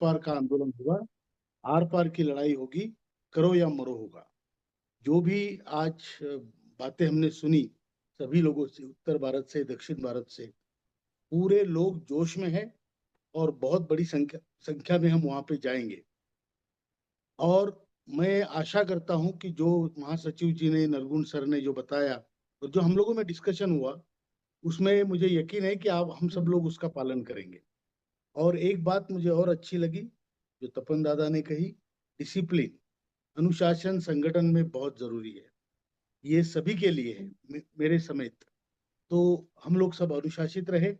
पार का आंदोलन होगा, आर पार की लड़ाई होगी, करो या मरो होगा। जो भी आज बातें हमने सुनी सभी लोगों से, उत्तर भारत से, दक्षिण भारत से, पूरे लोग जोश में हैं और बहुत बड़ी संख्या संख्या में हम वहां पे जाएंगे। और मैं आशा करता हूं कि जो महासचिव जी ने, नरगुण सर ने जो बताया और जो हम लोगों में डिस्कशन हुआ, उसमें मुझे यकीन है कि आप हम सब लोग उसका पालन करेंगे। और एक बात मुझे और अच्छी लगी जो तपन दादा ने कही, डिसिप्लिन, अनुशासन संगठन में बहुत जरूरी है। ये सभी के लिए है, मेरे समेत। तो हम लोग सब अनुशासित रहे,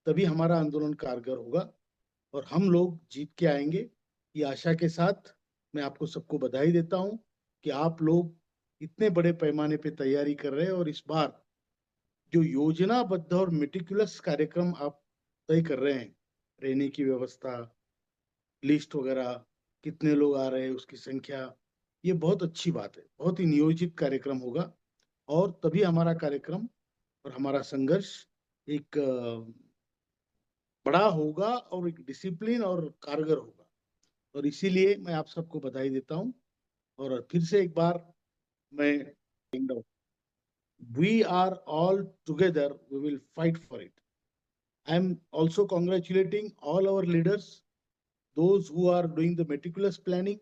तभी हमारा आंदोलन कारगर होगा और हम लोग जीत के आएंगे। ये आशा के साथ मैं आपको सबको बधाई देता हूं कि आप लोग इतने बड़े पैमाने पे तैयारी कर रहे हैं और इस बार जो योजनाबद्ध और मेटिकुलस कार्यक्रम आप तय कर रहे हैं, रहने की व्यवस्था, लिस्ट वगैरह, कितने लोग आ रहे हैं, उसकी संख्या, ये बहुत अच्छी बात है। बहुत ही नियोजित कार्यक्रम होगा और तभी हमारा कार्यक्रम और हमारा संघर्ष एक बड़ा होगा और एक डिसिप्लिन और कारगर होगा। और इसीलिए मैं आप सबको बधाई देता हूं और फिर से एक बार मैं, we are all together, we will fight for it. I am also congratulating all our leaders, those who are doing the meticulous planning,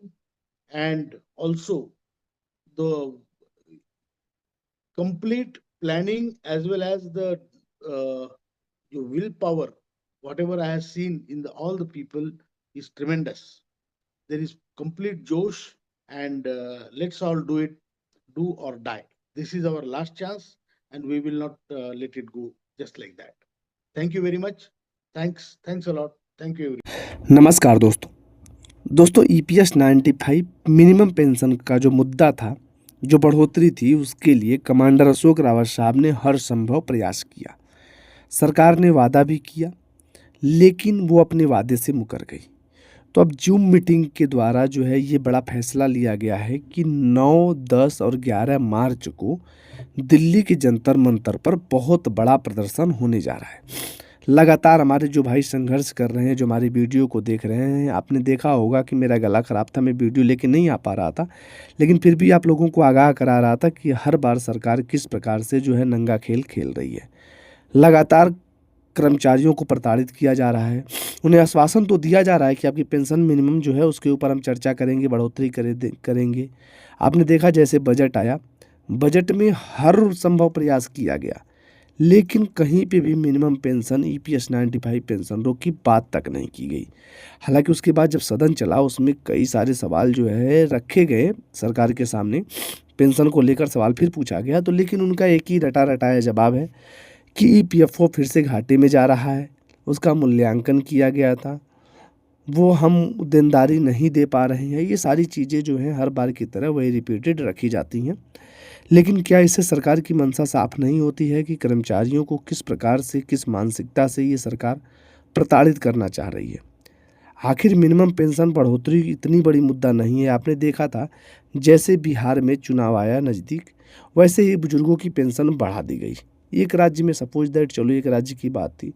and also the complete planning as well as the uh, your willpower. Whatever I have seen in all the people is tremendous. There is complete josh, and let's all do it, do or die. This is our last chance, and we will not let it go just like that. Thank you very much. Thanks a lot. Thank you everyone. नमस्कार दोस्तों EPS 95 minimum pension का जो मुद्दा था, जो बढ़ोतरी थी, उसके लिए कमांडर अशोक रावत साहब ने हर संभव प्रयास किया। सरकार ने वादा भी किया, लेकिन वो अपने वादे से मुकर गई। तो अब जूम मीटिंग के द्वारा जो है ये बड़ा फैसला लिया गया है कि 9, 10 और 11 मार्च को दिल्ली के जंतर मंतर पर बहुत बड़ा प्रदर्शन होने जा रहा है। लगातार हमारे जो भाई संघर्ष कर रहे हैं, जो हमारी वीडियो को देख रहे हैं, आपने देखा होगा कि मेरा गला ख़राब था, मैं वीडियो लेके नहीं आ पा रहा था, लेकिन फिर भी आप लोगों को आगाह करा रहा था कि हर बार सरकार किस प्रकार से जो है नंगा खेल खेल रही है। लगातार कर्मचारियों को प्रताड़ित किया जा रहा है। उन्हें आश्वासन तो दिया जा रहा है कि आपकी पेंशन मिनिमम जो है उसके ऊपर हम चर्चा करेंगे, बढ़ोतरी करेंगे। आपने देखा जैसे बजट आया, बजट में हर संभव प्रयास किया गया, लेकिन कहीं पे भी मिनिमम पेंशन, ईपीएस 95 पेंशन की बात तक नहीं की गई। हालांकि उसके बाद जब सदन चला, उसमें कई सारे सवाल जो है रखे गए सरकार के सामने, पेंशन को लेकर सवाल फिर पूछा गया, तो लेकिन उनका एक ही रटा रटाया जवाब है कि ईपीएफओ फिर से घाटे में जा रहा है, उसका मूल्यांकन किया गया था, वो हम देनदारी नहीं दे पा रहे हैं। ये सारी चीज़ें जो हैं हर बार की तरह वही रिपीटेड रखी जाती हैं। लेकिन क्या इससे सरकार की मंशा साफ नहीं होती है कि कर्मचारियों को किस प्रकार से, किस मानसिकता से ये सरकार प्रताड़ित करना चाह रही है? आखिर मिनिमम पेंशन बढ़ोतरी इतनी बड़ी मुद्दा नहीं है। आपने देखा था जैसे बिहार में चुनाव आया नज़दीक, वैसे ही बुजुर्गों की पेंशन बढ़ा दी गई। एक राज्य में, सपोज दैट, चलो एक राज्य की बात थी,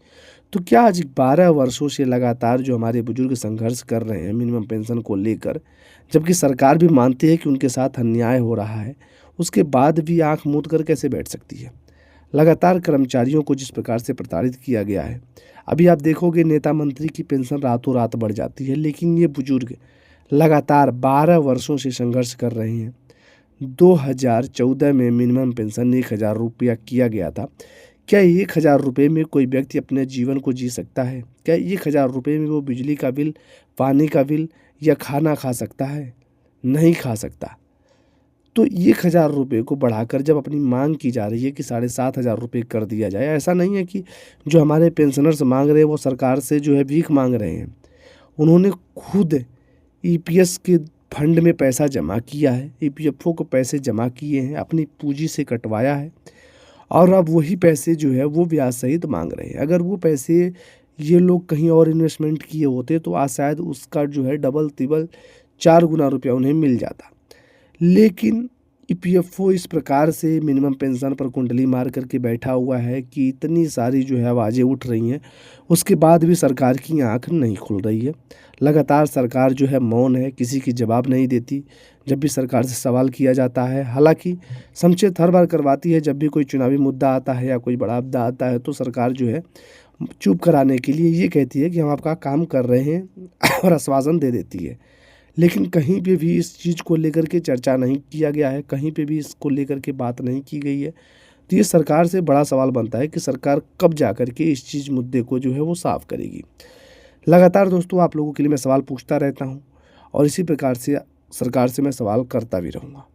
तो क्या आज 12 वर्षों से लगातार जो हमारे बुजुर्ग संघर्ष कर रहे हैं मिनिमम पेंशन को लेकर, जबकि सरकार भी मानती है कि उनके साथ अन्याय हो रहा है, उसके बाद भी आंख मूंद कर कैसे बैठ सकती है? लगातार कर्मचारियों को जिस प्रकार से प्रताड़ित किया गया है, अभी आप देखोगे नेता मंत्री की पेंशन रातों रात बढ़ जाती है, लेकिन ये बुजुर्ग लगातार 12 वर्षों से संघर्ष कर रहे हैं। 2014 में मिनिमम पेंशन 1000 रुपया किया गया था। क्या 1000 रुपये में कोई व्यक्ति अपने जीवन को जी सकता है? क्या 1000 रुपये में वो बिजली का बिल, पानी का बिल या खाना खा सकता है? नहीं खा सकता। तो 1000 रुपये को बढ़ाकर जब अपनी मांग की जा रही है कि 7500 रुपये कर दिया जाए, ऐसा नहीं है कि जो हमारे पेंशनर्स मांग रहे हैं वो सरकार से जो है भीख मांग रहे हैं। उन्होंने खुद ईपीएस के फंड में पैसा जमा किया है, ईपीएफओ को पैसे जमा किए हैं, अपनी पूंजी से कटवाया है, और अब वही पैसे जो है वो ब्याज सहित मांग रहे हैं। अगर वो पैसे ये लोग कहीं और इन्वेस्टमेंट किए होते तो आज शायद उसका जो है डबल तिबल 4 गुना रुपया उन्हें मिल जाता। लेकिन ईपीएफओ इस प्रकार से मिनिमम पेंशन पर कुंडली मार करके बैठा हुआ है कि इतनी सारी जो है आवाज़ें उठ रही हैं, उसके बाद भी सरकार की आंख नहीं खुल रही है। लगातार सरकार जो है मौन है, किसी की जवाब नहीं देती जब भी सरकार से सवाल किया जाता है। हालांकि संक्षिप्त हर बार करवाती है, जब भी कोई चुनावी मुद्दा आता है या कोई बड़ा मुद्दा आता है तो सरकार जो है चुप कराने के लिए ये कहती है कि हम आपका काम कर रहे हैं और आश्वासन दे देती है। लेकिन कहीं पे भी इस चीज़ को लेकर के चर्चा नहीं किया गया है, कहीं पे भी इसको लेकर के बात नहीं की गई है। तो ये सरकार से बड़ा सवाल बनता है कि सरकार कब जा कर के इस चीज़ मुद्दे को जो है वो साफ़ करेगी। लगातार दोस्तों आप लोगों के लिए मैं सवाल पूछता रहता हूँ और इसी प्रकार से सरकार से मैं सवाल करता भी रहूँगा।